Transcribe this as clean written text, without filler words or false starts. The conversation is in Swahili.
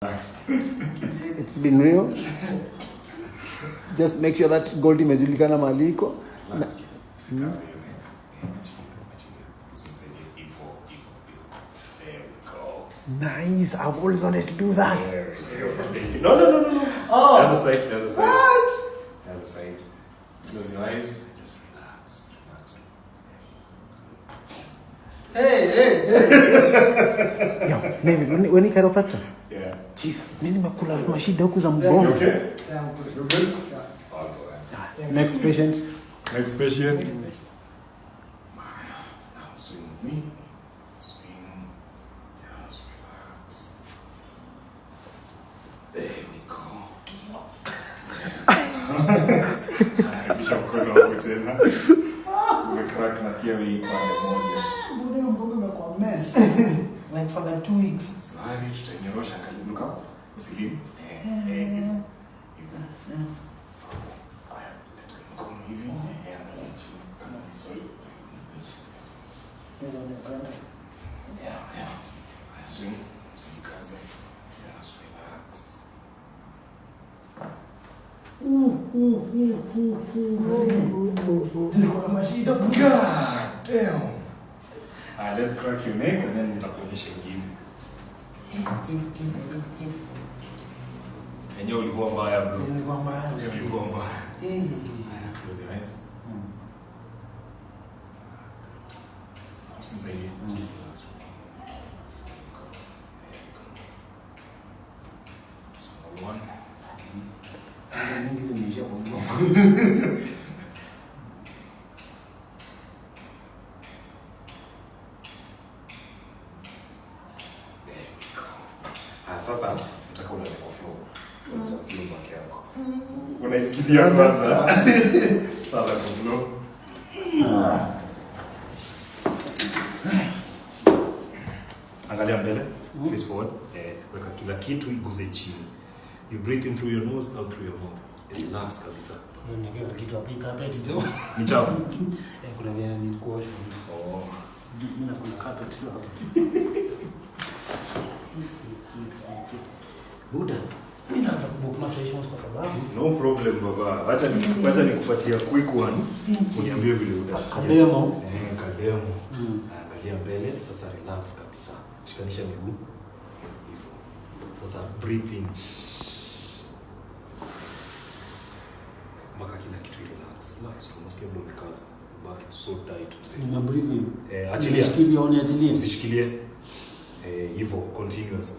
It's been real. Just make sure that gold imejulikana maliko. Nice. I've always wanted to do that. No. Oh. The other side. What? The other side. Close your eyes. Just relax. Hey. Yo, David, when you chiropractor? Yeah. Jesus, mimi nimekula mashida huku za mgongo. Okay? Yeah, You good? Next patient. Now swing with me. Swing. Just relax. There we go. Kisha mkono wako tena. Umecrack nasikia wewe pande moja. Mbona mgongo umekuwa mess? Like for like 2 weeks. Slide, tutanyorosha karibu kama usilimu. Swing, usijikaze. Just relax. Niko na shida. God damn. Let's crack your neck and then nitakuonyesha ingine. Enyewe ulikuwa mbaya bro. Nilikuwa mbaya. Ulikuwa mbaya. Close your eyes. Since I just relax. One. Nyingi zimeisha kwa mgongo. Sasa nataka ulale kwa floor. Just look back yako. Unaisikizia kwanza. Sasa kwa floor. Angalia mbele, face forward. Weka kila kitu iguze chini. You breathe in through your nose, out through your mouth. Relax kabisa. Ningeweka kitu hapo carpet tu. Ni chafu. Kuna vile nilikuosha. Oh. Mimi na kuna carpet tu hapo. Buda, mimi naanza kubook my sessions kwa sababu No problem baba. Acha nikupatia quick one. Uniambie vile utasikia. Kademo. Kademo. Angalia mbele, sasa relax kabisa. Shikanisha miguu. Hivyo. Sasa breathe in. Maka kila kitu relax. Unasikia bado kaza. Back so tight. nina breathe in. Achilia. Shikilia, achilia. Usishikilie. Hivyo continuous.